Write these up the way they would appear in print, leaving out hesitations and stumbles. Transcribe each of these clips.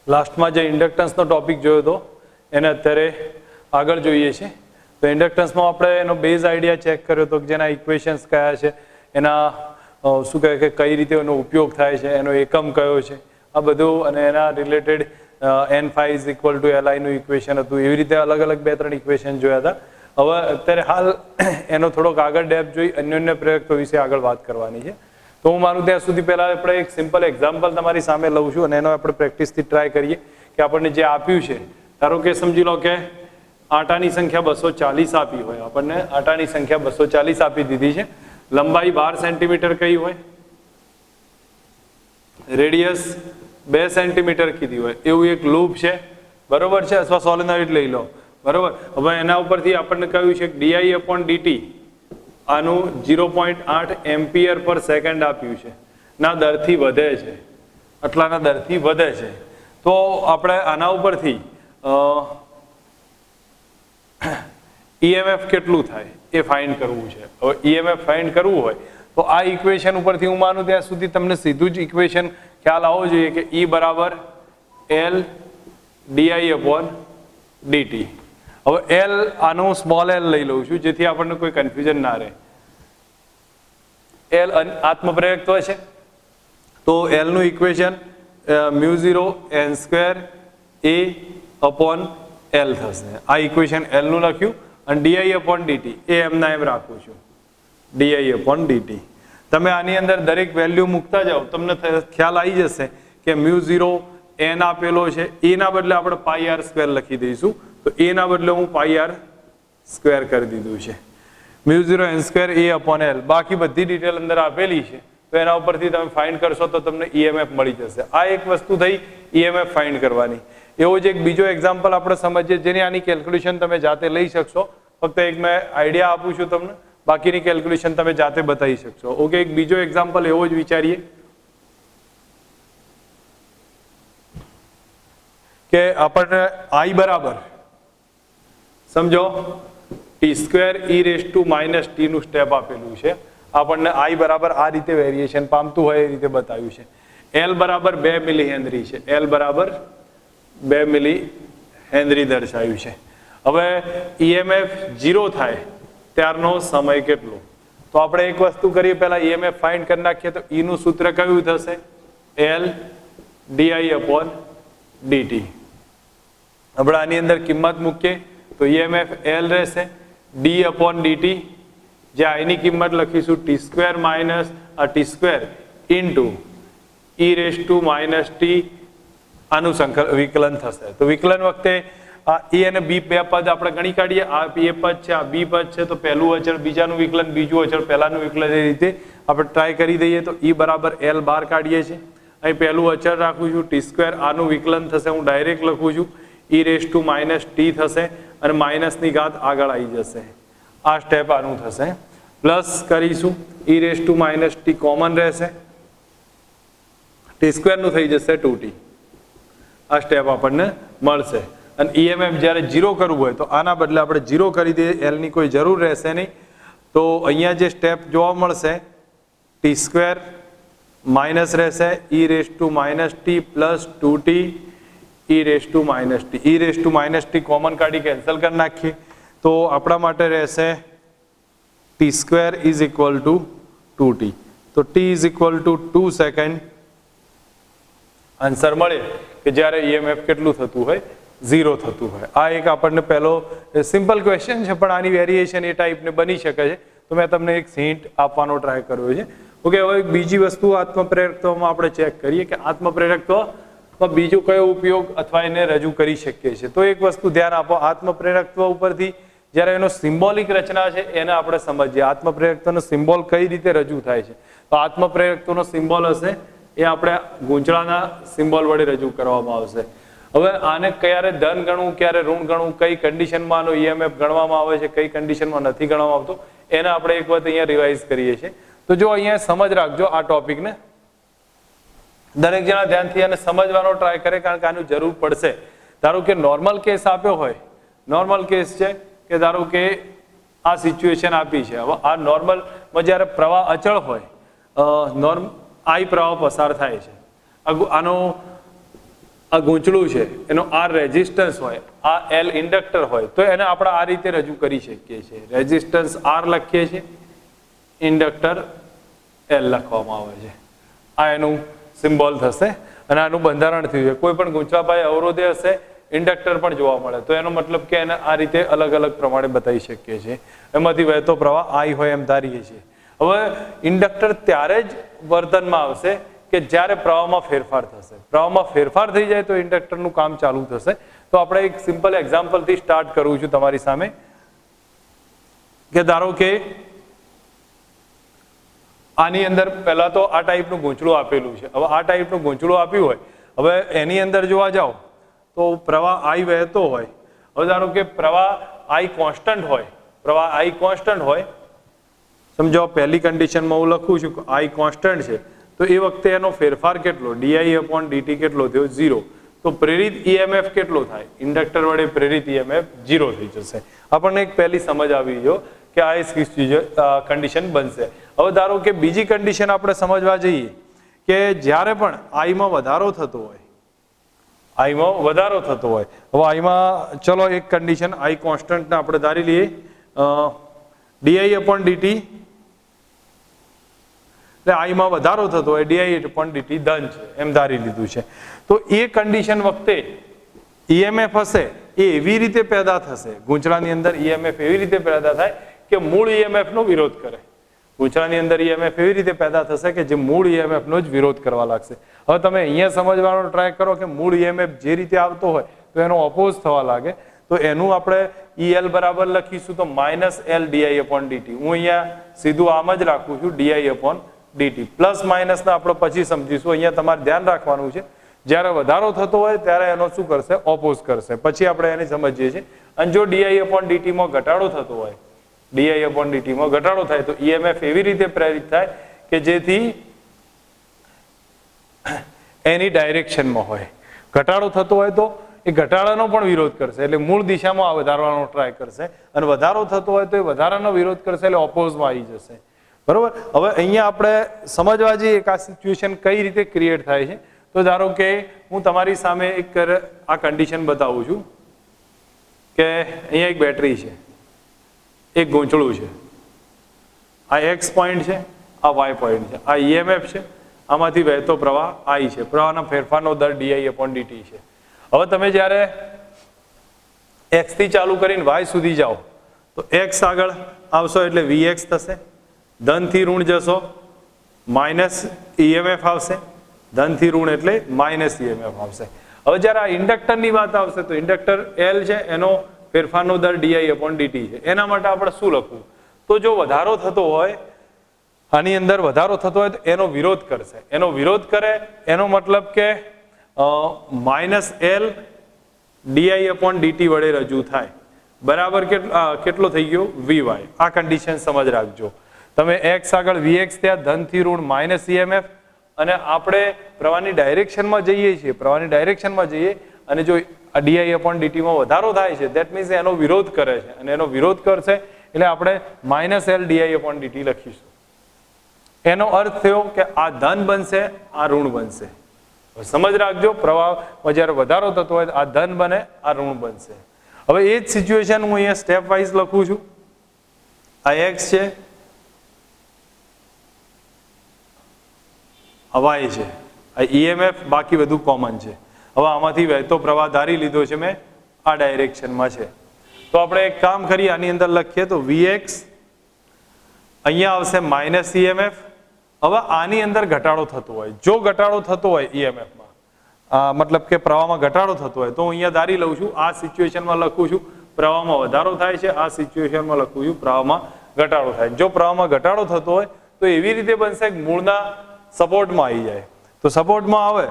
લાસ્ટમાં જે ઇન્ડક્ટન્સનો ટોપિક જોયો હતો એને અત્યારે આગળ જોઈએ છે. તો ઇન્ડક્ટન્સમાં આપણે એનો બેઝ આઈડિયા ચેક કર્યો હતો કે જેના ઇક્વેશન્સ કયા છે, એના શું કહે કે કઈ રીતે એનો ઉપયોગ થાય છે, એનો એકમ કયો છે, આ બધું, અને એના related n phi is equal to li નું ઇક્વેશન હતું. એવી રીતે અલગ અલગ 2-3 ઇક્વેશન જોયા હતા. હવે અત્યારે હાલ એનો થોડોક આગળ ડેપ્થ જોઈ અન્યોન્ય પ્રેરકત્વ વિશે આગળ વાત કરવાની છે. તો હું માનું ત્યાં સુધી પહેલાં આપણે એક સિમ્પલ એક્ઝામ્પલ તમારી સામે લઉં છું અને એનો આપણે પ્રેક્ટિસથી ટ્રાય કરીએ કે આપણને જે આપ્યું છે, ધારો કે સમજી લો કે આટાની સંખ્યા 240 આપી હોય, આપણને આટાની સંખ્યા 240 આપી દીધી છે, લંબાઈ 12 સેન્ટીમીટર કઈ હોય, રેડિયસ 2 સેન્ટીમીટર કીધી હોય, એવું એક લૂપ છે, બરોબર છે, અથવા સોલેનોઇડ લઈ લો, બરોબર. હવે એના ઉપરથી આપણને કહ્યું છે di/dt આનું 0.8 એમ્પિયર પર સેકન્ડ આપ્યું છે, ના દરથી વધે છે, આટલાના દરથી વધે છે. તો આપણે આના ઉપરથી EMF કેટલું થાય એ ફાઇન્ડ કરવું છે. હવે EMF ફાઇન્ડ કરવું હોય તો આ ઇક્વેશન ઉપરથી હું માનું ત્યાં સુધી તમને સીધું જ ઇક્વેશન ખ્યાલ આવવો જોઈએ કે E બરાબર L di/dt. હવે L આનું સ્મોલ l લઈ લઉં છું જેથી આપણને કોઈ કન્ફ્યુઝન ના રહે. L આત્મપ્રેરકત્વ છે તો L નું ઇક્વેશન μ0 n² A/L થશે. આ ઇક્વેશન L નું લખ્યું અને di/dt એ એમના એમ રાખું છું, di/dt. તમે આની અંદર દરેક વેલ્યુ મૂકતા જાઓ તમને ખ્યાલ આવી જશે કે μ0 n આપેલો છે, એ ના બદલે આપણે πr² લખી દઈશું, તો એ ના બદલે હું πr² કરી દીધું છે, μ0 n² A/L. બાકી બધી ડિટેલ અંદર આપેલી છે, તો એના ઉપરથી તમે ફાઇન્ડ કરશો તો તમને EMF મળી જશે. આ એક વસ્તુ થઈ EMF ફાઇન્ડ કરવાની. એવો જ એક બીજો એક્ઝામ્પલ આપણે સમજીએ જેની આની કેલ્ક્યુલેશન તમે જાતે લઈ શકશો. ફક્ત એક મેં આઈડિયા આપું છું તમને, બાકીની કેલ્ક્યુલેશન તમે જાતે બતાવી શકશો. ઓકે, એક બીજો એક્ઝામ્પલ એવો જ વિચારીએ કે આપણને I બરાબર સમજો t² e⁻t નું સ્ટેપ આપેલું છે. આપણને I બરાબર આ રીતે વેરિએશન પામતું હોય એ રીતે બતાવ્યું છે. L બરાબર 2 મિલી હેનરી છે, L બરાબર 2 મિલી હેનરી દર્શાવ્યું છે. હવે EMF 0 થાય ત્યારનો સમય કેટલો? તો આપણે એક વસ્તુ કરીએ, પહેલા EMF ફાઇન્ડ કરી નાખીએ. તો E નું સૂત્ર કયું થશે? L di/dt. આપણે આની અંદર કિંમત મૂકીએ તો EMF L રહેશે, d/dt જે I ની કિંમત લખીશું t² માઇનસ આ t² ઇન્ટુ e⁻t આનું વિકલન થશે. તો વિકલન વખતે આ E અને B બે પદ આપણે ગણી કાઢીએ. આ A પદ છે, આ B પદ છે, તો પહેલું અચળ બીજાનું વિકલન, બીજું અચળ પહેલાનું વિકલન, એ રીતે આપણે ટ્રાય કરી દઈએ. તો E બરાબર L બહાર કાઢીએ છીએ. અહીં પહેલું અચળ રાખું છું t², આનું વિકલન થશે, હું ડાયરેક્ટ લખું છું e⁻t થશે અને માઇનસની ઘાત આગળ આવી જશે. આ સ્ટેપ આનું થશે. પ્લસ કરીશું e⁻t કોમન રહેશે, t² નું થઈ જશે 2t. આ સ્ટેપ આપણને મળશે. અને EMF જ્યારે 0 કરવું હોય તો આના બદલે આપણે 0 કરી દઈએ, L ની કોઈ જરૂર રહેશે નહીં. તો અહીંયા જે સ્ટેપ જોવા મળશે t² માઇનસ રહેશે e⁻t plus 2t e⁻t common કાઢી કેન્સલ કરી નાખીએ તો આપણા માટે રહેશે t² is equal two 2t. તો t is equal to 2 second answer મળે કે જ્યારે EMF કેટલું થતું હોય? 0 થતું હોય. આ એક આપણને પહેલો સિમ્પલ ક્વેશ્ચન છે, પણ આની વેરિએશન એ ટાઈપને બની શકે છે. તો મેં તમને એક હિન્ટ આપવાનો ટ્રાય કર્યો છે. ઓકે, હવે બીજી વસ્તુ આત્મપ્રેરકત્વમાં આપણે ચેક કરીએ કે આત્મપ્રેરકત્વમાં બીજો કયો ઉપયોગ અથવા એને રજૂ કરી શકીએ છીએ. તો એક વસ્તુ ધ્યાન આપો, આત્મપ્રેરકત્વ ઉપરથી જ્યારે એનો સિમ્બોલિક રચના છે એને આપણે સમજીએ. આત્મપ્રેરકત્વનો સિમ્બોલ કઈ રીતે રજૂ થાય છે? તો આત્મપ્રેરકત્વનો સિમ્બોલ હશે એ આપણે ગૂંચળાના સિમ્બોલ વડે રજૂ કરવામાં આવશે. હવે આને ક્યારે ધન ગણવું, ક્યારે ઋણ ગણવું, કઈ કન્ડિશનમાં આનો EMF ગણવામાં આવે છે, કઈ કન્ડિશનમાં નથી ગણવામાં આવતો, એને આપણે એક વખત અહીંયા રિવાઇઝ કરીએ છીએ. તો જો અહીંયા સમજ રાખજો આ ટોપિકને, દરેક જણા ધ્યાનથી આને સમજવાનો ટ્રાય કરે, કારણ કે આની જરૂર પડશે. ધારો કે નોર્મલ કેસ આપ્યો હોય, નોર્મલ કેસ છે કે ધારો કે આ સિચ્યુએશન આપી છે. હવે આ નોર્મલમાં જ્યારે પ્રવાહ અચળ હોય, I પ્રવાહ પસાર થાય છે, આનો આ ગૂંચળું છે એનો આર રેઝિસ્ટન્સ હોય, આ એલ ઇન્ડક્ટર હોય, તો એને આપણે આ રીતે રજૂ કરી શકીએ છીએ. રેઝિસ્ટન્સ આર લખીએ છીએ, ઇન્ડક્ટર એલ લખવામાં આવે છે. આ એનું સિમ્બોલ થશે અને આનું બંધારણ થયું છે. કોઈ પણ ગૂંચવાપાય અવરોધે હશે, ઇન્ડક્ટર પણ જોવા મળે, તો એનો મતલબ કે એને આ રીતે અલગ અલગ પ્રમાણે બતાવી શકીએ છીએ. એમાંથી વહેતો પ્રવાહ આઈ હોય એમ ધારીએ છીએ. હવે ઇન્ડક્ટર ત્યારે જ વર્તનમાં આવશે કે જ્યારે પ્રવાહમાં ફેરફાર થશે. પ્રવાહમાં ફેરફાર થઈ જાય તો ઇન્ડક્ટરનું કામ ચાલુ થશે. તો આપણે એક સિમ્પલ એક્ઝામ્પલથી સ્ટાર્ટ કરું છું તમારી સામે, કે ધારો કે આની અંદર પહેલા તો આ ટાઈપનું ગૂંચળું આપેલું છે. હવે આ ટાઈપનું ગૂંચળું આપ્યું હોય, હવે એની અંદર જોવા જાઓ તો પ્રવાહ આઈ વહેતો હોય. હવે ધારો કે પ્રવાહ આઈ કોન્સ્ટન્ટ હોય, પ્રવાહ આઈ કોન્સ્ટન્ટ હોય, સમજો પહેલી કન્ડિશનમાં હું લખું છું કે આઈ કોન્સ્ટન્ટ છે, તો એ વખતે એનો ફેરફાર કેટલો, ડીઆઈ અપોન ડીટી કેટલો થયો, 0. તો પ્રેરિત ઈએમએફ કેટલો થાય, ઇન્ડક્ટર વડે પ્રેરિત ઈએમએફ 0 થઈ જશે. આપણને એક પહેલી સમજ આવી જો કે આ કન્ડિશન બનશે. હવે ધારો કે બીજી કન્ડિશન આપણે સમજવા જઈએ કે જ્યારે પણ આઈમાં વધારો થતો હોય, આઈમાં વધારો થતો હોય, હવે આઈમાં ચલો એક કન્ડિશન આઈ કોન્સ્ટન્ટને આપણે ધારી લઈએ, ડીઆઈ અપોન ડીટી, એટલે આઈમાં વધારો થતો હોય, ડીઆઈ અપોન ડીટી ધન છે એમ ધારી લીધું છે. તો એ કન્ડિશન વખતે ઈએમએફ હશે એ એવી રીતે પેદા થશે, ગૂંચળાની અંદર ઈએમએફ એવી રીતે પેદા થાય કે મૂળ ઈએમએફ નો વિરોધ કરે. ગૂંચળાની અંદર ઈએમએફ એવી રીતે પેદા થશે કે જે મૂળ ઈએમએફ નો જ વિરોધ કરવા લાગશે. હવે તમે અહીંયા સમજવાનો ટ્રાય કરો કે મૂળ ઈએમએફ જે રીતે આવતો હોય તો એનો ઓપોઝ થવા લાગે, તો એનું આપણે ઈએલ બરાબર લખીશું તો minus L D I upon D T. હું અહીંયા સીધું આમ જ રાખું છું, ડીઆઈ અપોન ડીટી. પ્લસ માઇનસને આપણે પછી સમજીશું. અહીંયા તમારે ધ્યાન રાખવાનું છે, જ્યારે વધારો થતો હોય ત્યારે એનો શું કરશે, ઓપોઝ કરશે. પછી આપણે એને સમજીએ છીએ. અને જો ડીઆઈ અપોન ડીટીમાં ઘટાડો થતો હોય, ડીઆઈ અપોન ડીટીમાં ઘટાડો થાય તો ઈએમએફ એવી રીતે પ્રેરિત થાય કે જેથી એની ડાયરેક્શનમાં હોય. ઘટાડો થતો હોય તો એ ઘટાડાનો પણ વિરોધ કરશે, એટલે મૂળ દિશામાં વધારવાનો ટ્રાય કરશે, અને વધારો થતો હોય તો એ વધારાનો વિરોધ કરશે, એટલે ઓપોઝમાં આવી જશે. બરોબર. હવે અહીંયા આપણે સમજવા જઈએ એક આ સિચ્યુએશન કઈ રીતે ક્રિએટ થાય છે. તો ધારો કે હું તમારી સામે એક આ કન્ડિશન બતાવું છું કે અહીંયા એક બેટરી છે, એક ગૂંચળું છે, આ એક્સ પોઈન્ટ છે, આ વાય પોઈન્ટ છે, આ ઈએમએફ છે, આમાંથી વહેતો પ્રવાહ આઈ છે, પ્રવાહના ફેરફારનો દર ડીઆઈ અપોન ડીટી છે. હવે તમે જ્યારે એક્સ થી ચાલુ કરીને વાય સુધી જાઓ તો એક્સ આગળ આવશો એટલે વીએક્સ થશે, ધનથી ઋણ જશો માઇનસ ઈએમએફ આવશે, ધનથી ઋણ એટલે માઇનસ ઈએમએફ આવશે. હવે જ્યારે આ ઇન્ડક્ટરની વાત આવશે તો ઇન્ડક્ટર એલ છે, એનો ફેરફારનો દર ડીઆઈ અપોન ડીટી છે. એના માટે આપણે શું લખવું, તો જો વધારો થતો હોય, આની અંદર વધારો થતો હોય તો એનો વિરોધ કરશે. એનો વિરોધ કરે એનો મતલબ કે minus L D I upon D T વડે રજૂ થાય, બરાબર કેટલો થઈ ગયો, વીવાય. આ કન્ડિશન સમજ રાખજો. તમે એક્સ આગળ વીએક્સ થયા, ધનથી ઋણ માઇનસ ઈએમએફ, અને આપણે પ્રવાહની ડાયરેક્શનમાં જઈએ છીએ, પ્રવાહની ડાયરેક્શનમાં જઈએ અને જો ડીઆઈ અપોન ડીટીમાં વધારો થાય છે, દેટ મીન્સ એનો વિરોધ કરે છે, અને એનો વિરોધ કરશે એટલે આપણે minus L D I upon D T લખીશું. એનો અર્થ થયો કે આ ધન બનશે, આ ઋણ બનશે. સમજ રાખજો, પ્રવાહમાં જ્યારે વધારો થતો હોય આ ધન બને, આ ઋણ બનશે. હવે એ જ સિચ્યુએશન હું અહીંયા સ્ટેપ વાઇઝ લખું છું. આ એક્સ છે, આ વાય છે, આ ઈએમએફ, બાકી બધું કોમન છે. હવે આમાંથી વહેતો પ્રવાહ ધારી લીધો છે મેં, આ ડાયરેક્શનમાં છે. તો આપણે એક કામ કરીએ, આની અંદર લખીએ તો વીએક્સ અહીંયા આવશે માઇનસ ઈએમએફ. હવે આની અંદર ઘટાડો થતો હોય, જો ઘટાડો થતો હોય ઈએમએફમાં, મતલબ કે પ્રવાહમાં ઘટાડો થતો હોય તો હું અહીંયા ધારી લઉં છું, આ સિચ્યુએશનમાં લખું છું પ્રવાહમાં વધારો થાય છે, આ સિચ્યુએશનમાં લખું છું પ્રવાહમાં ઘટાડો થાય. જો પ્રવાહમાં ઘટાડો થતો હોય તો એવી રીતે બનશે કે મૂળના સપોર્ટમાં આવી જાય. તો સપોર્ટમાં આવે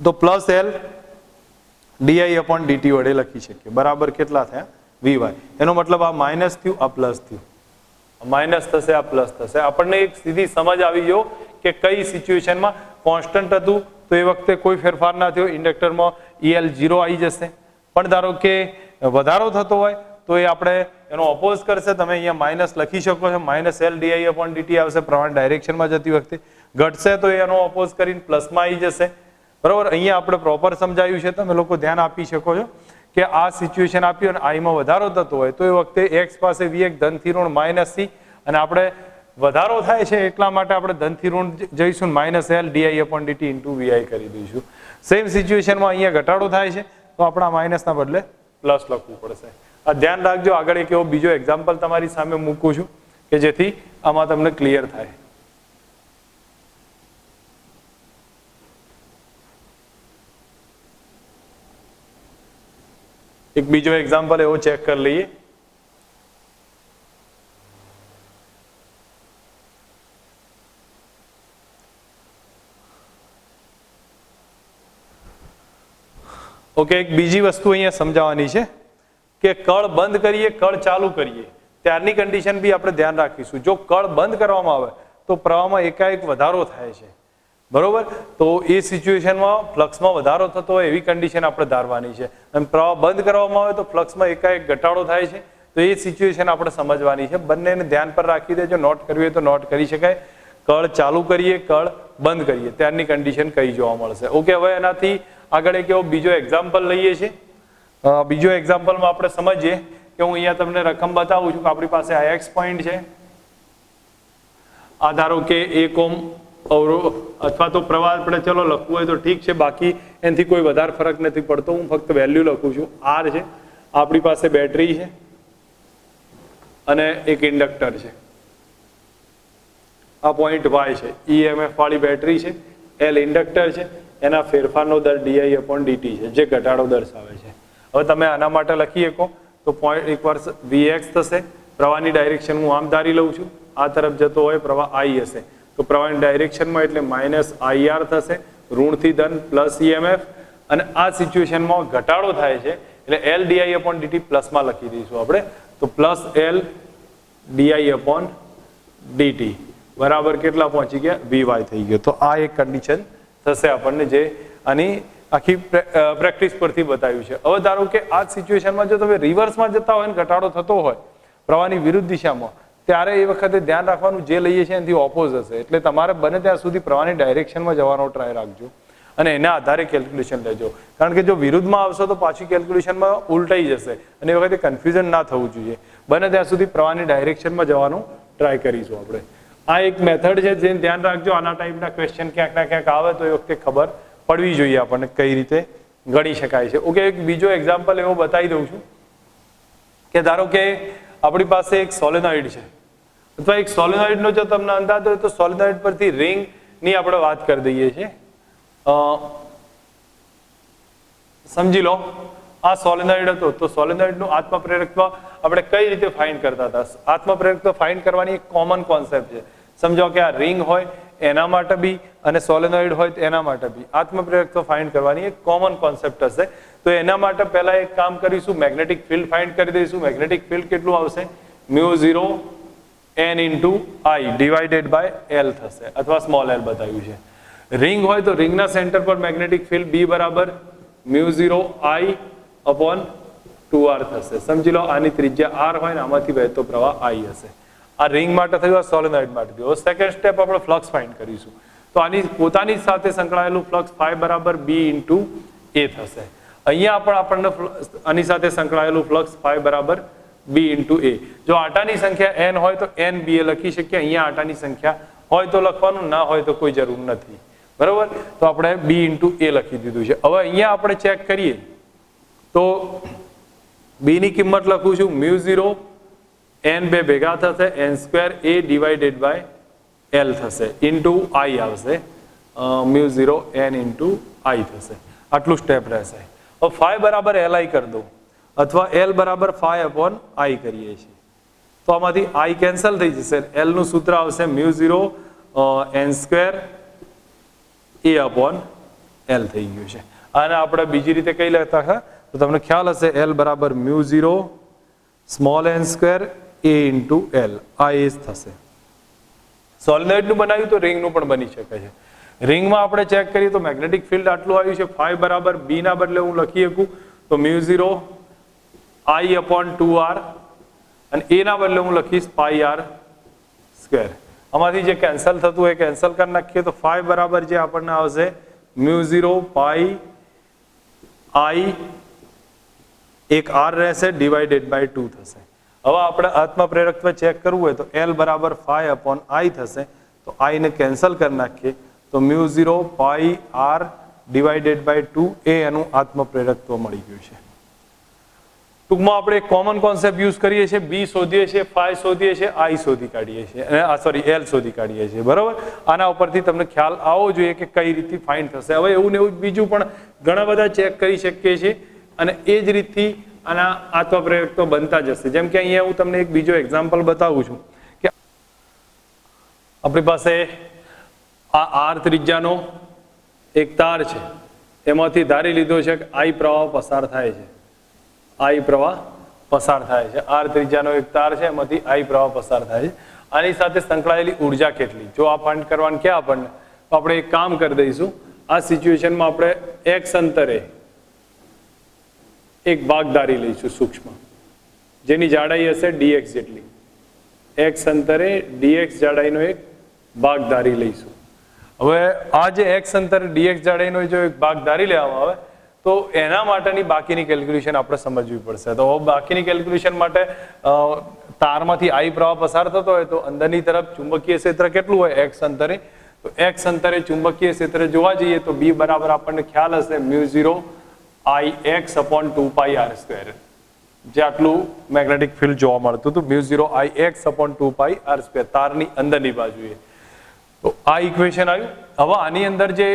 તો plus L D I upon D T વડે લખી શકીએ, બરાબર કેટલા થયા, વીવાય. એનો મતલબ આ માઇનસ થયું, આ પ્લસ થયું, માઇનસ થશે, આ પ્લસ થશે. આપણને એક સીધી સમજ આવી ગયો કે કઈ સિચ્યુએશનમાં કોન્સ્ટન્ટ હતું તો એ વખતે કોઈ ફેરફાર ના થયો, ઇન્ડક્ટરમાં ઈએલ 0 આવી જશે. પણ ધારો કે વધારો થતો હોય તો એ આપણે એનો ઓપોઝ કરશે. તમે અહીંયા માઇનસ લખી શકો છો, minus L D I upon D T આવશે પ્રમાણે ડાયરેક્શનમાં જતી વખતે. ઘટશે તો એનો ઓપોઝ કરીને પ્લસમાં આવી જશે. બરોબર, અહીંયા આપણે પ્રોપર સમજાયું છે, તમે લોકો ધ્યાન આપી શકો છો કે આ સિચ્યુએશન આપ્યું અને આઈમાં વધારો થતો હોય તો એ વખતે એક્સ પાસે વી1 ધનથી ઋણ માઇનસ સી, અને આપણે વધારો થાય છે એટલા માટે આપણે ધનથી ઋણ જઈશું minus L D I upon D T into V I કરી દઈશું. સેમ સિચ્યુએશનમાં અહીંયા ઘટાડો થાય છે તો આપણે આ માઇનસના બદલે પ્લસ લખવું પડશે. આ ધ્યાન રાખજો. આગળ એક એવો બીજો એક્ઝામ્પલ તમારી સામે મૂકું છું કે જેથી આમાં તમને ક્લિયર થાય. એક બીજો એક્ઝામ્પલ એવો ચેક કરી લઈએ. ઓકે, એક બીજી વસ્તુ અહીંયા સમજાવવાની છે કે કળ બંધ કરીએ કળ ચાલુ કરીએ ત્યારની કન્ડિશન બી આપણે ધ્યાન રાખીશું. જો કળ બંધ કરવામાં આવે તો પ્રવાહમાં એકાએક વધારો થાય છે, બરોબર, તો એ સિચ્યુએશનમાં ફ્લક્સમાં વધારો થતો હોય એવી કન્ડિશન આપણે ધારવાની છે. અને પ્રવાહ બંધ કરવામાં આવે તો ફ્લક્સમાં એકાએક ઘટાડો થાય છે, તો એ સિચ્યુએશન આપણે સમજવાની છે. બંનેને ધ્યાન પર રાખી દેજો. નોટ કરવી હોય તો નોટ કરી શકાય. કળ ચાલુ કરીએ કળ બંધ કરીએ ત્યારની કન્ડિશન કઈ જોવા મળશે. ઓકે, હવે એનાથી આગળ એક એવો બીજો એક્ઝામ્પલ લઈએ છીએ. બીજો એક્ઝામ્પલમાં આપણે સમજીએ કે હું અહીંયા તમને રકમ બતાવું છું કે આપણી પાસે આ એક્સ પોઈન્ટ છે. આ ધારો કે 1 ઓહ્મ અવરોધ અથવા તો પ્રવાહ આપણે ચલો લખવું હોય તો ઠીક છે, બાકી એનાથી કોઈ વધારે ફરક નથી પડતો. હું ફક્ત વેલ્યુ લખું છું. આર છે, આપણી પાસે બેટરી છે અને એક ઇન્ડક્ટર છે. આ પોઈન્ટ વાય છે, ઈએમએફ વાળી બેટરી છે, એલ ઇન્ડક્ટર છે, એના ફેરફારનો દર ડીઆઈ અપોન ડીટી છે જે ઘટાડો દર્શાવે છે. હવે તમે આના માટે લખી શકો તો પોઈન્ટ એકવાર વીએક્સ થશે. પ્રવાહની ડાયરેક્શન હું આમ ધારી લઉં છું, આ તરફ જતો હોય પ્રવાહ આઈ હશે તો પ્રવાહની ડાયરેક્શનમાં એટલે માઇનસ આઈઆર થશે, ઋણથી ધન પ્લસ ઈએમએફ. અને આ સિચ્યુએશનમાં ઘટાડો થાય છે એટલે એલ ડીઆઈ અપોન ડીટી પ્લસમાં લખી દઈશું આપણે, તો plus L D I upon D T બરાબર કેટલા પહોંચી ગયા? વીવાય થઈ ગયો. તો આ એક કન્ડિશન થશે આપણને જે આની આખી પ્રેક્ટિસ પરથી બતાવ્યું છે. હવે ધારો કે આ સિચ્યુએશનમાં જો તમે રિવર્સમાં જતા હોય ને ઘટાડો થતો હોય પ્રવાહની વિરુદ્ધ દિશામાં, ત્યારે એ વખતે ધ્યાન રાખવાનું જે લઈએ છીએ એનાથી ઓપોઝ હશે. એટલે તમારે બને ત્યાં સુધી પ્રવાહની ડાયરેક્શનમાં જવાનો ટ્રાય રાખજો અને એના આધારે કેલ્ક્યુલેશન લેજો. કારણ કે જો વિરુદ્ધમાં આવશો તો પાછી કેલ્ક્યુલેશનમાં ઉલટાઈ જશે અને એ વખતે કન્ફ્યુઝન ના થવું જોઈએ. બને ત્યાં સુધી પ્રવાહની ડાયરેક્શનમાં જવાનું ટ્રાય કરીશું આપણે. આ એક મેથડ છે જેને ધ્યાન રાખજો. આના ટાઈપના ક્વેશ્ચન ક્યાંક ના ક્યાંક આવે તો એ વખતે ખબર પડવી જોઈએ આપણને કઈ રીતે ગણી શકાય છે. ઓકે, એક બીજો એક્ઝામ્પલ એવો બતાવી દઉં છું કે ધારો કે આપણી પાસે એક સોલેનોઇડ છે અથવા એક સોલેનોઇડનો જો તમને અંદાજ હોય તો સોલેનોઇડ પરથી રિંગની આપણે વાત કરી દઈએ છીએ. સમજી લો આ સોલેનોઇડ હતો તો સોલેનોઇડનું આત્મપ્રેરકત્વ આપણે કઈ રીતે ફાઇન્ડ કરતા હતા? આત્મપ્રેરકત્વ ફાઇન્ડ કરવાની એક કોમન કોન્સેપ્ટ છે. સમજો કે આ રિંગ હોય એના માટે બી અને સોલેનોઇડ હોય તો એના માટે બી આત્મપ્રેરકત્વ ફાઇન્ડ કરવાની એક કોમન કોન્સેપ્ટ હશે. તો એના માટે પહેલા એક કામ કરીશું, મેગ્નેટિક ફિલ્ડ ફાઇન્ડ કરી દઈશું. મેગ્નેટિક ફિલ્ડ કેટલું આવશે? μ0 n into I divided by L થશે, અથવા સ્મોલ એલ બતાવ્યું છે. રિંગ હોય તો રિંગના સેન્ટર પર મેગ્નેટિક ફિલ્ડ બી બરાબર μ0 I અપોન 2r થશે. સમજી લો આની ત્રિજ્યા r હોય ને આમાંથી વહેતો પ્રવાહ I હશે. આ રિંગ માટે થયું, આ સોલેનોઇડ માટે થયું. સેકન્ડ સ્ટેપ આપણે ફ્લક્સ ફાઇન્ડ કરીશું. તો આની પોતાની સાથે સંકળાયેલું ફ્લક્સ φ બરાબર b ઇન્ટુ a થશે. અહીંયા પણ આપણને આની સાથે સંકળાયેલું ફ્લક્સ φ બરાબર b ઇન્ટુ a. જો આટાની સંખ્યા n હોય તો n b a લખી શકીએ. અહીંયા આટાની સંખ્યા હોય તો લખવાનું, ના હોય તો કોઈ જરૂર નથી. બરોબર, તો આપણે b ઇન્ટુ a લખી દીધું છે. હવે અહીંયા આપણે ચેક કરીએ તો b ની કિંમત લખું છું μ0 n બે ભેગા થશે n² a divided by l થશે ઇન્ટુ i આવશે. μ0 n ઇન્ટુ i થશે. આટલું સ્ટેપ રહેશે. હવે φ બરાબર li કરી દો અથવા l બરાબર φ અપોન i કરીએ છીએ તો આમાંથી i કેન્સલ થઈ જશે. l નું સૂત્ર આવશે μ0 n² a અપોન l થઈ ગયું છે. અને આપણે બીજી રીતે કઈ લેતા હતા તો તમને ખ્યાલ હશે l બરાબર μ0 small n² a into l. આ એ થશે. સોલેનોઇડનું બનાવ્યું તો રિંગનું પણ બની શકે છે. રિંગમાં આપણે ચેક કરીએ તો મેગ્નેટિક ફિલ્ડ આટલું આવ્યું છે. φ બરાબર b ના બદલે હું લખી શકું તો μ0 I અપોન 2r અને a ના બદલે હું લખીશ πr². આમાંથી જે કેન્સલ થતું હોય કેન્સલ કરી નાખીએ તો φ બરાબર જે આપણને આવશે μ0 પાઈ I એક R રહેશે ડિવાઇડેડ બાય 2 થશે. હવે આપણે આત્મપ્રેરકત્વ ચેક કરવું હોય તો L બરાબર 5/I થશે, તો I ને કેન્સલ કરી નાખીએ તો μ0 પાઈ R ડિવાઇડેડ બાય 2 એ એનું આત્મપ્રેરકત્વ મળી ગયું છે. ટૂંકમાં આપણે એક કોમન કોન્સેપ્ટ યુઝ કરીએ છીએ, બી શોધીએ છીએ, ફાઈ શોધીએ છીએ, આઈ શોધી કાઢીએ છીએ, અને એલ શોધી કાઢીએ છીએ, બરાબર. આના ઉપરથી તમને ખ્યાલ આવવો જોઈએ કે કઈ રીતથી ફાઇન્ડ થશે. હવે એવું ને એવું બીજું પણ ઘણા બધા ચેક કરી શકીએ છીએ અને એ જ રીતથી આના આત્મપ્રેરકત્વ બનતા જશે. જેમ કે અહીંયા હું તમને એક બીજો એક્ઝામ્પલ બતાવું છું કે આપણી પાસે આ આર ત્રિજ્યાનો એક તાર છે, એમાંથી ધારી લીધો છે કે આઈ પ્રવાહ પસાર થાય છે. આઈ પ્રવાહ પસાર થાય છે, આર ત્રિજ્યાનો એક તાર છે, એમાંથી આઈ પ્રવાહ પસાર થાય છે. આની સાથે સંકળાયેલી ઉર્જા કેટલી, જો આ ફાઇન્ડ કરવાનું કે આપણને, તો આપણે એક કામ કરી દઈશું. આ સિચ્યુએશનમાં આપણે એક્સ અંતરે એક ભાગ ધારી લઈશું સૂક્ષ્મ, જેની જાડાઈ હશે dx જેટલી. એક્સ અંતરે dx જાડાઈનો એક ભાગ ધારી લઈશું. હવે આ જે એક્સ અંતરે dx જાડાઈનો જો એક ભાગ ધારી લેવામાં આવે તો એના માટેની બાકીની કેલ્ક્યુલેશન આપણે સમજવી પડશે. તો બાકીની કેલ્ક્યુલેશન માટે તારમાંથી આઈ પ્રવાહ પસાર થતો હોય તો અંદરની તરફ ચુંબકીય ક્ષેત્ર કેટલું હોય એક્સ અંતરે, તો એક્સ અંતરે ચુંબકીય ક્ષેત્ર જોવા જઈએ તો બી બરાબર આપણને ખ્યાલ હશે μ0 Ix/2πr², જે આટલું મેગ્નેટિક ફિલ્ડ જોવા મળતું હતું, μ0 Ix/2πr², તારની અંદરની બાજુએ. તો આ ઇક્વેશન આવ્યું. હવે આની અંદર જે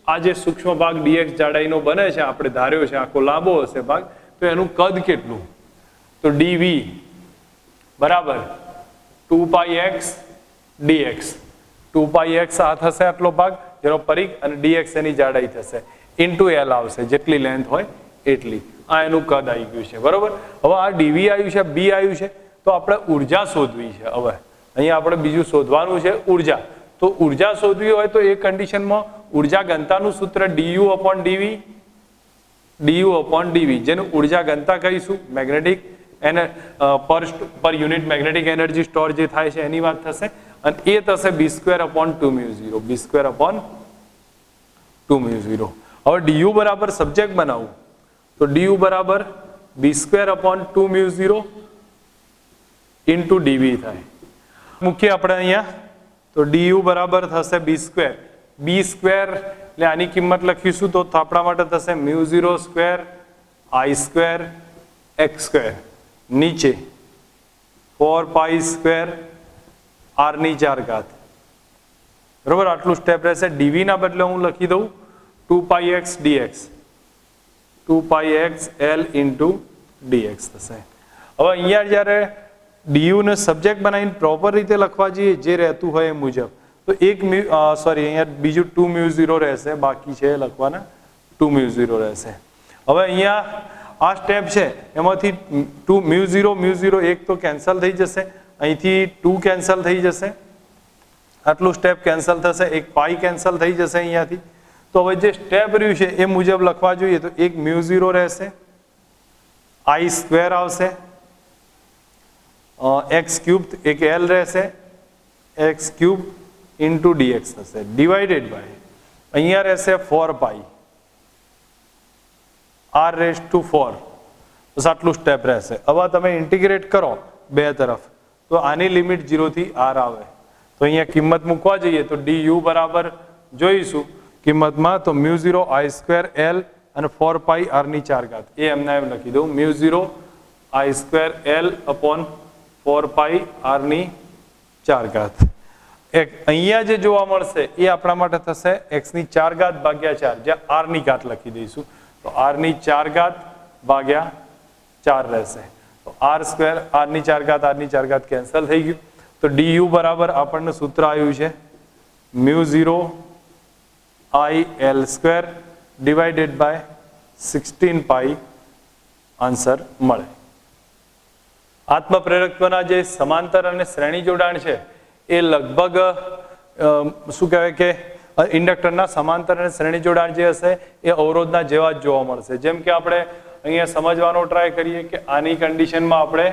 આ જે સૂક્ષ્મ ભાગ dx જાડાઈનો બને છે, આપણે ધાર્યો છે આખો લાંબો હશે ભાગ, તો એનું કદ કેટલું, તો dv બરાબર 2πx dx. 2πx આ થશે આટલો ભાગ જેનો પરિઘ, અને dx એની જાડાઈ થશે, ઇન્ટુ L આવશે, જેટલી લેન્થ હોય એટલી. આ એનું કદ આવી ગયું છે, બરોબર. હવે આ dv આવ્યું છે, b આવ્યું છે, તો આપણે ઉર્જા શોધવી છે. હવે અહીંયા આપણે બીજું શોધવાનું છે ઉર્જા. તો ઉર્જા શોધવી હોય તો એ કન્ડિશનમાં ઉર્જા ઘનતાનું સૂત્ર du/dv, du/dv, જેનું ઉર્જા ઘનતા કહીશું, મેગ્નેટિક પર યુનિટ મેગ્નેટિક એનર્જી સ્ટોર જે થાય છે એની વાત થશે, અને એ થશે b²/2μ0, b²/2μ0. હવે du બરાબર સબ્જેક્ટ બનાવું તો du બરાબર b²/2μ0 ઇન્ટુ dv થાય. મૂકીએ આપણે અહીંયા તો du બરાબર થશે b², b² એટલે આની કિંમત લખીશું તો આપણા માટે થશે μ0² I² x², નીચે 4π² r⁴, બરોબર. આટલું સ્ટેપ રહેશે. dv ના બદલે હું લખી દઉં 2πx dx, 2πx L into dx થશે. હવે અહીંયા જ્યારે du ને સબ્જેક્ટ બનાવીને પ્રોપર રીતે લખવા જઈએ જે રહેતું હોય એ મુજબ, તો એક અહીંયા બીજું 2μ0 રહેશે, બાકી છે લખવાના 2μ0 રહેશે. હવે અહીંયા આ સ્ટેપ છે એમાંથી 2μ0 એક તો કેન્સલ થઈ જશે, અહીંથી 2 કેન્સલ થઈ જશે, આટલું સ્ટેપ કેન્સલ થશે, એક પાઈ કેન્સલ થઈ જશે અહીંયાથી. તો હવે જે સ્ટેપ રહ્યું છે એ મુજબ લખવા જોઈએ તો એક μ0 રહેશે, I² આવશે, x³ એક L રહેશે, x³ ઇન્ટુ dx થશે, ડિવાઇડેડ બાય અહીંયા રહેશે 4π r⁴, બસ આટલું સ્ટેપ રહેશે. હવે તમે ઇન્ટિગ્રેટ કરો બે તરફ તો આની લિમિટ 0 થી r આવે, તો અહીંયા કિંમત મૂકવા જઈએ તો du બરાબર જોઈશું કિંમતમાં તો μ0 I² L અને 4π r⁴, એ એમને એમ લખી દઉં μ0 I² L/4π r⁴. અહીંયા જે જોવા મળશે એ આપણા માટે થશે x⁴ ભાગ્યા 4, જ્યાં r⁴ લખી દઈશું તો r⁴ ભાગ્યા 4 રહેશે. તો r² r⁴ કેન્સલ થઈ ગયું. તો du બરાબર આપણને સૂત્ર આવ્યું છે μ0 IL² ડિવાઇડેડ બાય 16π, આન્સર મળે. આત્મપ્રેરકત્વના જે સમાંતર અને શ્રેણી જોડાણ છે એ લગભગ શું કહેવાય કે ઇન્ડક્ટરના સમાંતર અને શ્રેણી જોડાણ જે હશે એ અવરોધના જેવા જ જોવા મળશે. જેમ કે આપણે અહીંયા સમજવાનો ટ્રાય કરીએ કે આની કન્ડિશનમાં આપણે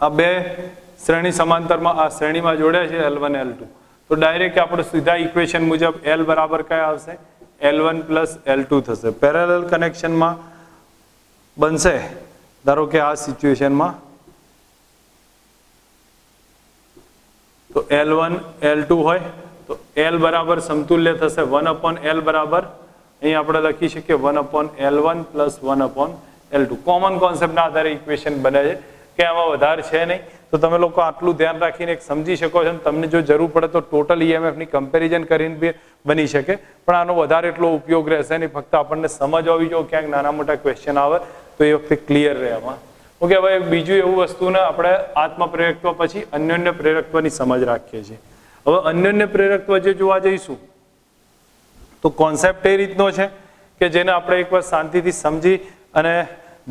આ બે શ્રેણી સમાંતરમાં આ શ્રેણીમાં જોડ્યા છે L1 L2, તો ડાયરેક્ટ આપણે સીધા ઇક્વેશન મુજબ L બરાબર કયા આવશે? L1 પ્લસ L2 થશે. પેરેલલ કનેક્શનમાં બનશે, ધારો કે આ સિચ્યુએશનમાં તો L1 L2 હોય તો L બરાબર સમતુલ્ય થશે 1/L બરાબર, અહીં આપણે લખી શકીએ 1/L1 પ્લસ 1/L2. કોમન કોન્સેપ્ટના આધારે ઇક્વેશન બને છે કે આમાં વધારે છે નહીં, તો તમે લોકો આટલું ધ્યાન રાખીને એક સમજી શકો છો. તમને જો જરૂર પડે તો ટોટલ EMFની કમ્પેરિઝન કરીને બી બની શકે, પણ આનો વધારે એટલો ઉપયોગ રહેશે નહીં. ફક્ત આપણને સમજ હોવી જોઈએ, ક્યાંક નાના મોટા ક્વેશ્ચન આવે તો એ વખતે ક્લિયર રહે આમાં. ઓકે, હવે બીજું એવું વસ્તુને આપણે આત્મ પ્રેરકત્વ પછી અન્યોન્ય પ્રેરકત્વની સમજ રાખીએ છીએ. હવે અન્યોન્ય પ્રેરકત્વ જે જોવા જઈશું તો કોન્સેપ્ટ એ રીતનો છે કે જેને આપણે એકવાર શાંતિથી સમજી અને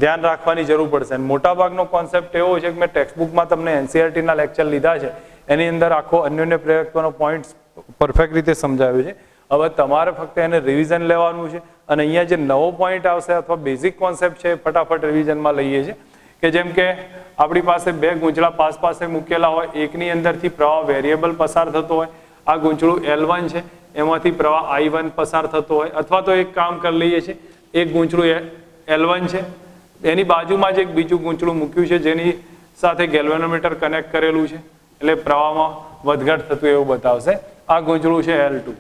ધ્યાન રાખવાની જરૂર પડશે. મોટાભાગનો કોન્સેપ્ટ એવો છે કે મેં ટેક્સ્ટબુકમાં તમને NCERTના લેક્ચર લીધા છે, એની અંદર આખો અન્યોન્ય પ્રેરકત્વનો પોઈન્ટ પરફેક્ટ રીતે સમજાવ્યો છે. હવે તમારે ફક્ત એને રિવિઝન લેવાનું છે, અને અહીંયા જે નવો પોઈન્ટ આવશે અથવા બેઝિક કોન્સેપ્ટ છે ફટાફટ રિવિઝનમાં લઈએ છીએ. કે જેમ કે આપણી પાસે બે ગૂંચળા પાસે મૂકેલા હોય, એકની અંદરથી પ્રવાહ વેરિયેબલ પસાર થતો હોય, આ ગૂંચળું L1 છે, એમાંથી પ્રવાહ I1 પસાર થતો હોય, અથવા તો એક કામ કરી લઈએ છીએ, એક ગૂંચળું L1 છે, એની બાજુમાં જ એક બીજું ગૂંચળું મૂક્યું છે જેની સાથે ગેલ્વેનોમીટર કનેક્ટ કરેલું છે, એટલે પ્રવાહમાં વધઘટ થતું એવું બતાવશે. આ ગૂંચળું છે L2.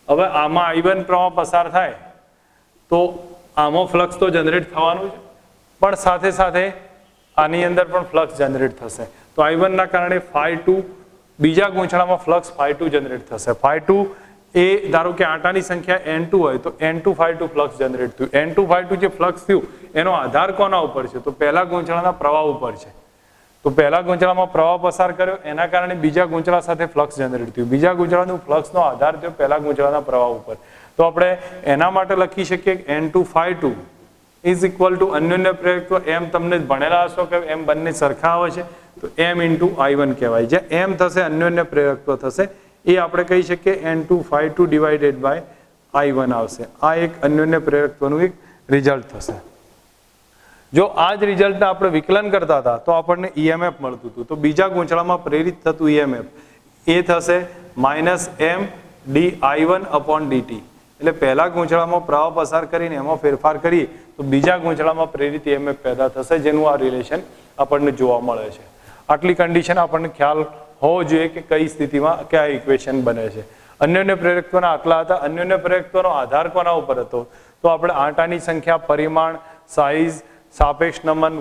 હવે આમાં I1 પ્રવાહ પસાર થાય તો આમાં ફ્લક્સ તો જનરેટ થવાનું છે, પણ સાથે સાથે આની અંદર પણ ફ્લક્સ જનરેટ થશે. તો I1 ના કારણે ∅2 બીજા ગૂંચળામાં ફ્લક્સ ∅2 જનરેટ થશે. ∅2 એ ધારો કે આંટાની સંખ્યા N2 હોય તો N2 ∅2 ફ્લક્સ જનરેટ થયું. N2 ∅2 જે ફ્લક્સ થયું એનો આધાર કોના ઉપર છે? તો પહેલા ગૂંચળાના પ્રવાહ ઉપર છે. તો પહેલા ગૂંચળામાં પ્રવાહ પસાર કર્યો, એના કારણે બીજા ગૂંચળા સાથે ફ્લક્સ જનરેટ થયું. બીજા ગૂંચળાનું ફ્લક્સનો આધાર થયો પહેલા ગૂંચળાના પ્રવાહ ઉપર. તો આપણે એના માટે લખી શકીએ કે N2 ∅2 ઇઝ ઇક્વલ ટુ અન્યોન્ય પ્રેરકત્વ. એમ તમને ભણેલા હશો કે એમ બંને સરખા આવે છે, તો M × I1 કહેવાય. જે M થશે અન્યોન્ય પ્રેરકત્વ થશે, એ આપણે કહી શકીએ N2 ∅2 ડિવાઇડેડ બાય I1 આવશે. આ એક અન્યોન્ય પ્રેરકત્વનું એક રિઝલ્ટ થશે. જો આ જ રિઝલ્ટને આપણે વિકલન કરતા હતા તો આપણને EMF મળતું હતું. તો બીજા ગૂંચળામાં પ્રેરિત થતું EMF એ થશે -M dI1/dt. એટલે પહેલા ગૂંચળામાં પ્રવાહ પસાર કરીને એમાં ફેરફાર કરીએ તો બીજા ગૂંચળામાં પ્રેરિત EMF પેદા થશે, જેનું આ રિલેશન આપણને જોવા મળે છે. આટલી કન્ડિશન આપણને ખ્યાલ હોવો જોઈએ કે કઈ સ્થિતિમાં કયા ઇક્વેશન બને છે. અન્યોન્ય પ્રેરકત્વના આટલા હતા. અન્યોન્ય પ્રેરકત્વનો આધાર કોના ઉપર હતો? તો આપણે આંટાની સંખ્યા, પરિમાણ, સાઇઝ, સાપેક્ષ નમન,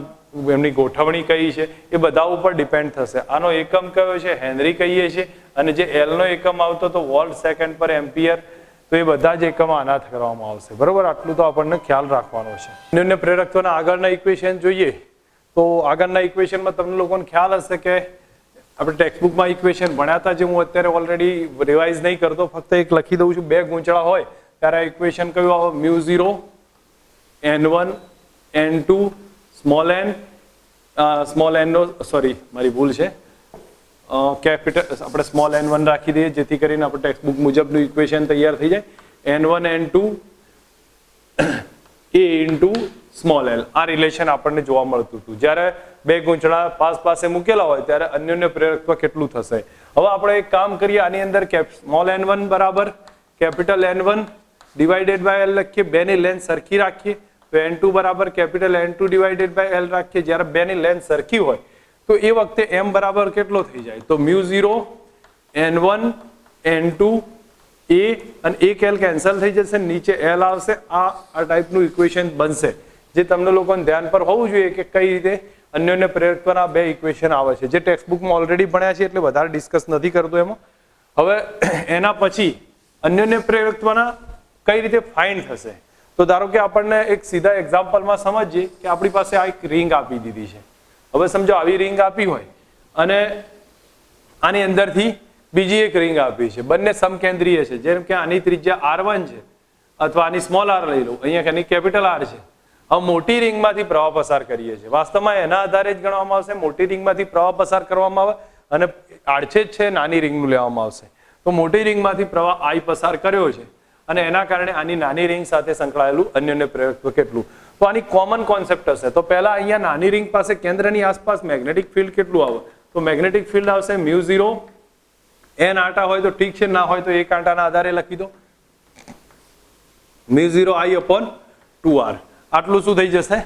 એમની ગોઠવણી કઈ છે, એ બધા ઉપર ડિપેન્ડ થશે. આનો એકમ કયો છે? હેનરી કહીએ છીએ, અને જે L નો એકમ આવતો તો વોલ્ટ સેકન્ડ પર એમ્પિયર, તો એ બધા જ એકમ આના કરવામાં આવશે. બરોબર, આટલું તો આપણને ખ્યાલ રાખવાનો છે. અન્યોન્ય પ્રેરકત્વના આગળના ઇક્વેશન જોઈએ તો આગળના ઇક્વેશનમાં તમને લોકોને ખ્યાલ હશે કે આપણે ટેક્સ્ટબુકમાં ઇક્વેશન ભણ્યા હતા, જે હું અત્યારે ઓલરેડી રિવાઇઝ નહીં કરતો, ફક્ત એક લખી દઉં છું. બે ગૂંચળા હોય ત્યારે આ ઇક્વેશન કયું આવે? μ0 n1 n2 સ્મોલ n નો, સોરી મારી ભૂલ છે, કેપિટલ આપણે સ્મોલ n1 રાખી દઈએ, જેથી કરીને આપણે ટેક્સ્ટબુક મુજબનું ઇક્વેશન તૈયાર થઈ જાય. n1 n2 a into small l, આ રિલેશન આપણને જોવા મળતું હતું. જ્યારે બે ગૂંચળા પાસે મૂકેલા હોય ત્યારે અન્યોન્ય પ્રેરકત્વ કેટલું થશે? હવે આપણે એક કામ કરીએ, આની અંદર સ્મોલ n1 બરાબર capital N1 divided by L લખીએ. બેની લેન્થ સરખી રાખીએ તો N2 બરાબર capital N2 divided by L રાખીએ. જ્યારે બેની લેન્થ સરખી હોય તો એ વખતે M બરાબર કેટલો થઈ જાય? તો μ0 n1 n2 a, અને એક L કેન્સલ થઈ જશે, નીચે L આવશે. આ ટાઈપનું ઇક્વેશન બનશે, જે તમને લોકોને ધ્યાન પર હોવું જોઈએ કે કઈ રીતે અન્યોન્ય પ્રેરકત્વના બે ઇક્વેશન આવે છે, જે ટેક્સ્ટબુકમાં ઓલરેડી ભણ્યા છે એટલે વધારે ડિસ્કસ નથી કરતો એમાં. હવે એના પછી અન્યોન્ય પ્રેરકત્વના કઈ રીતે ફાઇન્ડ થશે? તો ધારો કે આપણને એક સીધા એક્ઝામ્પલમાં સમજીએ કે આપણી પાસે આ એક રિંગ આપી દીધી છે. હવે સમજો આવી રિંગ આપી હોય અને આની અંદરથી બીજી એક રિંગ આપી છે, બંને સમકેન્દ્રીય છે. જેમ કે આની ત્રિજ્યા R1 છે અથવા આની સ્મોલ r લઈ લો, અહીંયા આની કેપિટલ R છે. હવે મોટી રિંગમાંથી પ્રવાહ પસાર કરીએ છીએ. વાસ્તવમાં એના આધારે જ ગણવામાં આવશે. મોટી રિંગમાંથી પ્રવાહ પસાર કરવામાં આવે અને આડછેદ છે નાની રિંગનું લેવામાં આવશે. તો મોટી રિંગમાંથી પ્રવાહ I પસાર કર્યો છે અને એના કારણે આની નાની રિંગ સાથે સંકળાયેલું અન્યોન્ય પ્રેરકત્વ કેટલું? તો આની કોમન કોન્સેપ્ટ હશે. તો પહેલા અહીંયા નાની રિંગ પાસે કેન્દ્રની આસપાસ મેગ્નેટિક ફિલ્ડ કેટલું આવે? તો તો મેગ્નેટિક ફિલ્ડ આવશે μ0 n આંટા હોય તો ઠીક છે, ના હોય તો એક આંટાના આધારે લખી દો μ0 I upon 2r. આટલું શું થઈ જશે?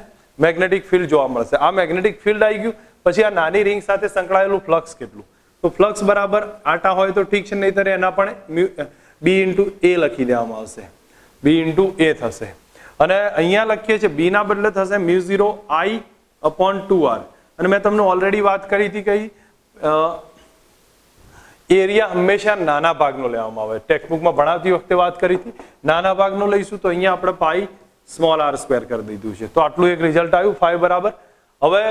મેગ્નેટિક ફિલ્ડ જોવા મળશે. આ મેગ્નેટિક ફિલ્ડ આવી ગયું. પછી આ નાની રિંગ સાથે સંકળાયેલું ફ્લક્સ કેટલું? તો ફ્લક્સ બરાબર આંટા હોય તો ઠીક છે, નહીંતર એના પણ b into a લખી દેવામાં આવશે. b into a થશે. અને અહીંયા લખીએ છીએ b ના બદલે થશે μ0 I upon 2r. અને મેં તમને ઓલરેડી વાત કરી હતી કઈ એરિયા હંમેશા નાના ભાગનો લેવામાં આવે. ટેક્સ્ટબુકમાં ભણાવતી વખતે વાત કરી હતી, નાના ભાગનો લઈશું તો અહીંયા આપણે પાઈ સ્મોલ r સ્ક્વેર કરી દીધું છે. તો આટલું એક રિઝલ્ટ આવ્યું phi બરાબર. હવે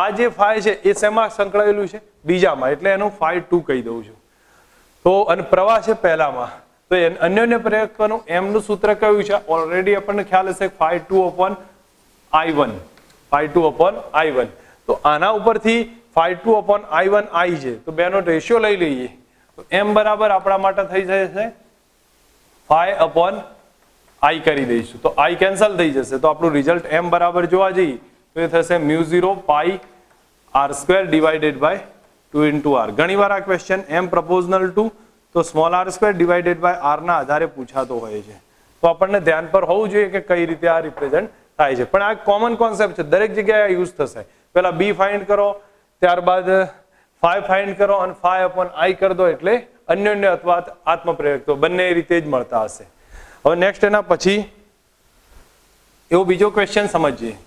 આ જે phi છે એ શેમાં સંકળાયેલું છે? બીજામાં, એટલે એનું phi2 કહી દઉં છું. તો અને પ્રવાહ છે પહેલામાં, તો અન્યોન્ય પ્રેરકત્વનું m નું સૂત્ર કયું છે? ઓલરેડી આપણને ખ્યાલ હશે phi2 upon I1, phi2 upon I1. તો આના ઉપરથી phi2 upon I1 I છે, તો બેનો રેશિયો લઈ લઈએ તો m બરાબર આપણા માટે થઈ જશે phi upon I કરી દઈશું, તો I કેન્સલ થઈ જશે. તો આપણું રિઝલ્ટ m બરાબર જોવા જઈએ તો એ થશે μ0 pi r square divided by 2 into r. ઘણી વાર આ ક્વેશ્ચન m proportional to તો small r square divided by r ના આધારે પૂછાતો હોય છે. તો આપણને ધ્યાન પર હોવું જોઈએ કે કઈ રીતે આ રિપ્રેઝન્ટ થાય છે. પણ આ કોમન કોન્સેપ્ટ છે, દરેક જગ્યાએ યુઝ થશે. પહેલા b ફાઇન્ડ કરો, ત્યારબાદ phi ફાઇન્ડ કરો અને phi upon I કરી દો, એટલે અન્યોન્ય અથવા આત્મપ્રેરકત્વ બંને રીતે જ મળતા હશે. હવે નેક્સ્ટ એના પછી એવો બીજો ક્વેશ્ચન સમજીએ.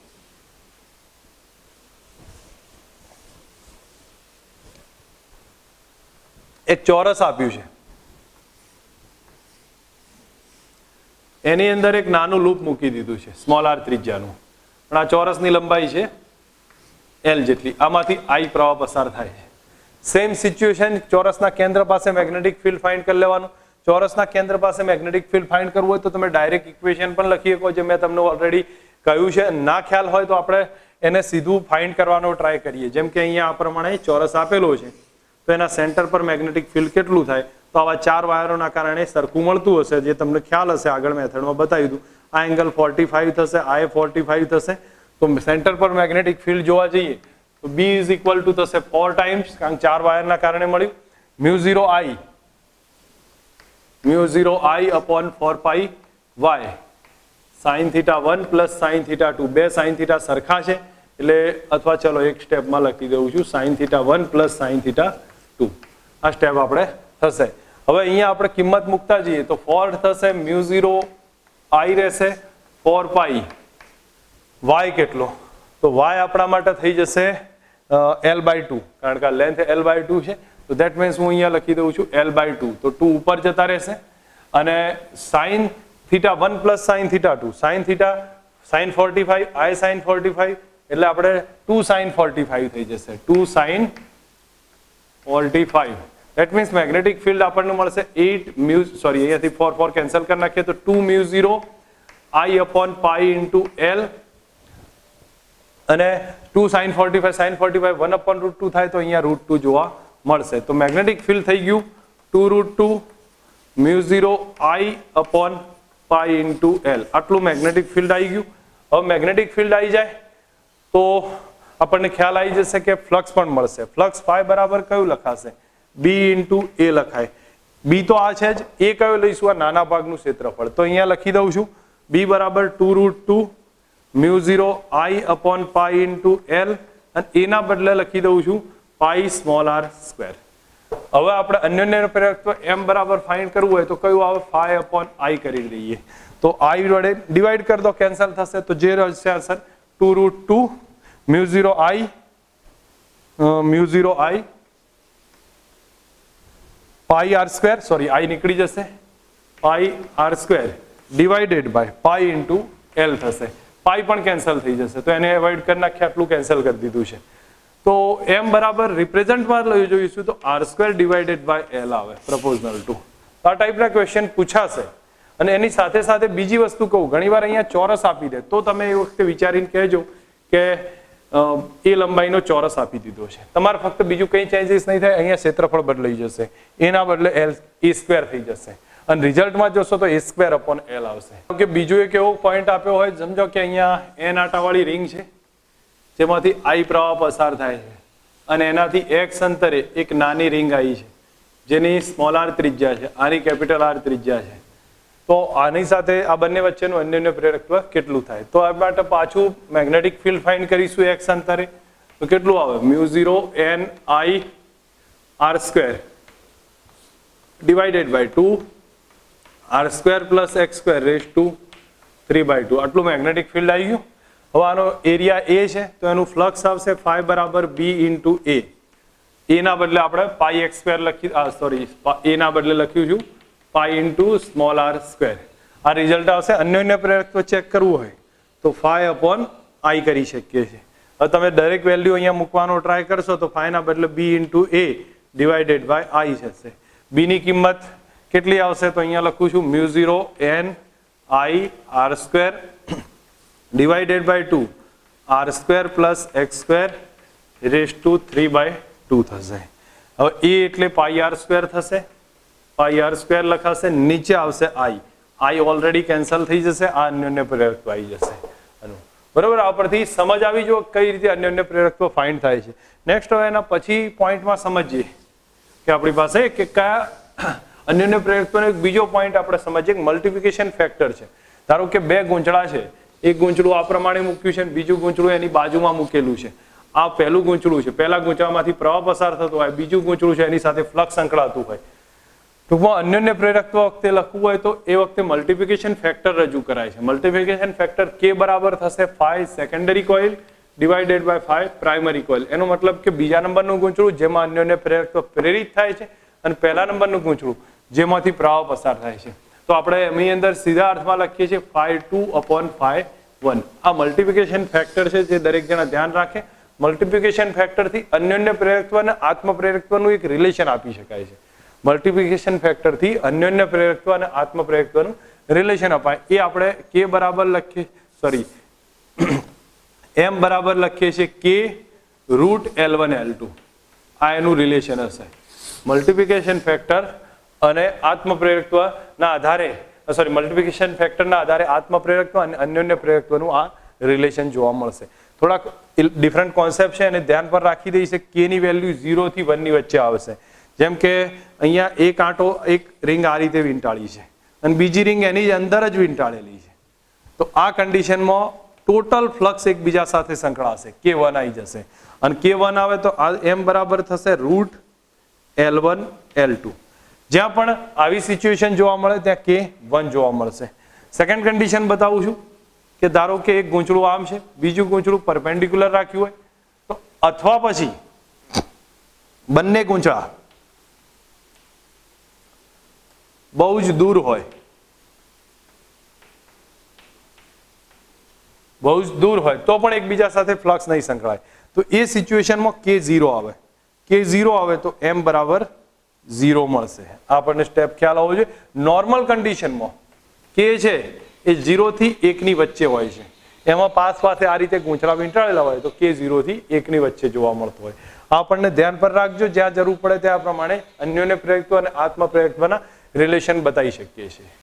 એક ચોરસ આપ્યું છે, એની અંદર એક નાનું લૂપ મૂકી દીધું છે સ્મોલ r ત્રિજ્યાનું, પણ આ ચોરસની લંબાઈ છે l જેટલી. આમાંથી I પ્રવાહ પસાર થાય છે. સેમ સિચ્યુએશન, ચોરસના કેન્દ્ર પાસે મેગ્નેટિક ફિલ્ડ ફાઇન્ડ કરી લેવાનું. ચોરસના કેન્દ્ર પાસે મેગ્નેટિક ફિલ્ડ ફાઇન્ડ કરવું હોય તો તમે ડાયરેક્ટ ઇક્વેશન પણ લખી શકો, જે મેં તમને ઓલરેડી કહ્યું છે. ના ખ્યાલ હોય તો આપણે એને સીધું ફાઇન્ડ કરવાનો ટ્રાય કરીએ. જેમ કે અહીંયા આ પ્રમાણે ચોરસ આપેલો છે, તો એના સેન્ટર પર મેગ્નેટિક ફિલ્ડ કેટલું થાય? તો આવા 4 વાયરોના કારણે સરખું મળતું હશે, જે તમને ખ્યાલ હશે, આગળ મેથડમાં બતાવી દઉં. આ એંગલ 45 થશે, આ 45 થશે. તો સેન્ટર પર મેગ્નેટિક ફિલ્ડ જોવા જઈએ તો B ઇઝ ઇક્વલ ટુ થશે 4 ટાઈમ્સ, કારણ 4 વાયરના કારણે મળ્યું μ0 I upon 4 pi y sin theta 1 plus sin theta 2. બે sin theta સરખા છે એટલે, અથવા ચલો એક સ્ટેપમાં લખી દઉં છું, sin theta 1 plus sin theta 2. આ સ્ટેપ આપણે થશે. હવે અહીંયા આપણે કિંમત મૂકતા જઈએ તો 4 થશે μ0 I રહેશે 4 pi y કેટલો? તો y આપણા માટે થઈ જશે l/2, કારણ કે લેન્થ l/2 છે. તો ધેટ મીન્સ હું અહીંયા લખી દઉં છું l/2. તો 2 ઉપર જતા રહેશે અને sin theta 1 plus sin theta 2, sin theta sin 45 I sin 45 એટલે આપણે 2 sin 45 થઈ જશે, 2 sin 45. That means magnetic field આપણને મળશે 8 μ, સોરી અહીંયાથી 4 કેન્સલ કરી નાખીએ તો 2 μ0 I upon pi into l અને 2 sin 45 1 upon √2 થાય તો અહીંયા √2 જોવા મળશે. તો મેગ્નેટિક ફિલ્ડ થઈ ગયું 2√2 μ0 I upon pi into l. આટલું મેગ્નેટિક ફિલ્ડ આવી ગયું. હવે મેગ્નેટિક ફિલ્ડ આવી જાય તો આપણને ખ્યાલ આવી જશે કે ફ્લક્સ પણ મળશે. ફ્લક્સ phi બરાબર કયું લખાશે? B into a લખાય. B તો આ છે જ, એ કયો લઈશું? આ નાના ભાગનું ક્ષેત્રફળ. તો અહીંયા લખી દઉં છું B બરાબર 2√2 μ0 I upon pi into l અને એના બદલે લખી દઉં છું pi સ્મોલ r સ્ક્વેર. હવે આપણે અન્યોન્ય પ્રેરકત્વ m બરાબર ફાઇન્ડ કરવું હોય તો કયું આવે? phi upon I કરી દઈએ. તો I વડે ડિવાઈડ કરી દો, કેન્સલ થશે. તો જે રહેશે આન્સર 2√2 μ0 I pi r સ્ક્વેર, સોરી I નીકળી જશે, pi r square divided by pi into l થશે. પાઈ પણ કેન્સલ થઈ જશે, તો એને એવોઇડ કરી નાખ્યા, આટલું કેન્સલ કરી દીધું છે. તો m બરાબર રિપ્રેઝન્ટમાં લઈ જોઈશું તો r² ડિવાઇડેડ બાય l આવે, પ્રોપોર્શનલ ટુ. આ ટાઈપના ક્વેશ્ચન પૂછાશે. અને એની સાથે સાથે બીજી વસ્તુ કહું, ઘણીવાર અહીંયા ચોરસ આપી દે તો તમે એ વખતે વિચારીને કહેજો કે એ લંબાઈનો ચોરસ આપી દીધો છે. તમારે ફક્ત બીજું કંઈ ચેન્જીસ નહીં થાય, અહીંયા ક્ષેત્રફળ બદલાઈ જશે, એના બદલે a² થઈ જશે અને રિઝલ્ટમાં જોશો તો a² upon l આવશે. કે બીજો એક એવો પોઈન્ટ આપ્યો હોય, સમજો કે અહીંયા n આટાવાળી રિંગ છે જેમાંથી I પ્રવાહ પસાર થાય છે. અને એનાથી x અંતરે એક નાની રિંગ આવી છે જેની સ્મોલ r ત્રિજ્યા છે, આની કેપિટલ R ત્રિજ્યા છે, તો આની સાથે આ બંને વચ્ચેનું અન્યોન્ય પ્રેરકત્વ કેટલું થાય? તો આ માટે પાછું મેગ્નેટિક ફિલ્ડ ફાઇન્ડ કરીશું x અંતરે, તો કેટલું આવે? Mu 0 n I r square divided by 2 r સ્ક્વેર plus x square raise to 3/2, આટલું મેગ્નેટિક ફિલ્ડ આવી ગયું. હવે આનો એરિયા A છે તો એનું ફ્લક્સ આવશે phi બરાબર B ઇન્ટુ A. A ના બદલે આપણે પાઈ x સ્ક્વેર A ના બદલે લખ્યું છું પાઈ ઇન્ટુ સ્મોલ r સ્ક્વેર. આ રિઝલ્ટ આવશે. અન્યોન્ય પ્રેરકત્વ ચેક કરવું હોય તો phi અપોન I કરી શકીએ છીએ. હવે તમે દરેક વેલ્યુ અહીંયા મૂકવાનો ટ્રાય કરશો તો phi ના બદલે B into A divided by I જશે. B ની કિંમત કેટલી આવશે? તો અહીંયા લખું છું mu 0 n I r square divided by 2 r સ્ક્વેર plus x square raise to 3/2 થશે. હવે A એટલે પાઈ r સ્ક્વેર થશે, પાઈ r સ્ક્વેર લખાશે, નીચે આવશે I ઓલરેડી કેન્સલ થઈ જશે, આ અન્યોન્ય પ્રેરકત્વ આવી જશે. બરોબર, આ પરથી સમજ આવી જો કઈ રીતે અન્યોન્ય પ્રેરકત્વ ફાઇન્ડ થાય છે. નેક્સ્ટ હવે એના પછી પોઈન્ટમાં સમજીએ કે આપણી પાસે કે કયા અન્યોન્ય પ્રેરકત્વનો એક બીજો પોઈન્ટ આપણે સમજીએ, મલ્ટિપ્લિકેશન ફેક્ટર છે. ધારો કે બે ગૂંચળા છે, એક ગૂંચળું આ પ્રમાણે મૂક્યું છે, બીજું ગૂંચળું એની બાજુમાં મૂકેલું છે. આ પહેલું ગૂંચળું છે, પહેલા ગૂંચળામાંથી પ્રવાહ પસાર થતો હોય, બીજું ગૂંચળું છે એની સાથે ફ્લક્સ સંકળાતું હોય. ટૂંકમાં અન્યોન્ય પ્રેરકત્વ વખતે લખવું હોય તો એ વખતે મલ્ટિપ્લિકેશન ફેક્ટર રજૂ કરાય છે. મલ્ટિપ્લિકેશન ફેક્ટર K બરાબર થશે phi secondary coil divided by phi primary coil. એનો મતલબ કે બીજા નંબરનું ગૂંચળું જેમાં અન્યોન્ય પ્રેરકત્વ પ્રેરિત થાય છે અને પહેલા નંબરનું ગૂંચળું જેમાંથી પ્રવાહ પસાર થાય છે. તો આપણે એની અંદર સીધા અર્થમાં લખીએ છીએ phi 2 અપોન phi 1. આ મલ્ટિપ્લિકેશન ફેક્ટર છે જે દરેક જણા ધ્યાન રાખે. મલ્ટિપ્લિકેશન ફેક્ટરથી અન્યોન્ય પ્રેરકત્વ અને આત્મ પ્રેરકત્વનું એક રિલેશન આપી શકાય છે. મલ્ટિપ્લિકેશન ફેક્ટરથી અન્યોન્ય પ્રેરકત્વ અને આત્મ પ્રેરકત્વનું રિલેશન અપાય. એ આપણે K બરાબર લખીએ M બરાબર લખીએ છીએ K રૂટ L1 L2. આ એનું રિલેશન હશે. મલ્ટિપ્લિકેશન ફેક્ટર અને આત્મ પ્રેરકત્વના આધારે મલ્ટિપ્લિકેશન ફેક્ટરના આધારે આત્મ પ્રેરકત્વ અને અન્યોન્ય પ્રેરકત્વનું આ રિલેશન જોવા મળશે. થોડાક ડિફરન્ટ કોન્સેપ્ટ છે અને ધ્યાન પર રાખી દઈ છે. K ની વેલ્યુ 0 થી 1 ની વચ્ચે આવશે. જેમ કે અહીંયા એક આંટો એક રિંગ આ રીતે વીંટાળી છે અને બીજી રિંગ એની અંદર જ વીંટાળેલી છે, તો આ કન્ડિશનમાં ટોટલ ફ્લક્સ એકબીજા સાથે સંકળાશે, K1 આવી જશે. અને K1 આવે તો M બરાબર થશે રૂટ L1 L2. જ્યાં પણ આવી સિચ્યુએશન જોવા મળે ત્યાં K1 જોવા મળશે. સેકન્ડ કન્ડિશન બતાવું છું કે ધારો કે એક ગૂંચળું આમ છે, બીજું ગૂંચળું પરપેન્ડિક્યુલર રાખ્યું હોય તો, અથવા પછી બંને ગૂંચળા બહુ જ દૂર હોય, તો પણ એકબીજા સાથે ફ્લક્સ નહીં સંકળાય, તો એ સિચ્યુએશનમાં K0 આવે. K0 આવે તો M બરાબર 0 મળશે. આપણને સ્ટેપ ખ્યાલ આવવો જોઈએ. નોર્મલ કન્ડિશનમાં K છે એ 0 થી 1 ની વચ્ચે હોય છે. એમાં પાસ પાસે આ રીતે ગૂંચળા વીંટાળેલા હોય તો K 0 થી 1 ની વચ્ચે જોવા મળતો હોય. આપણને ધ્યાન પર રાખજો, જ્યાં જરૂર પડે ત્યાં પ્રમાણે અન્યોન્ય પ્રેરકત્વ અને આત્મ પ્રેરકત્વના રિલેશન બતાવી શકીએ છીએ.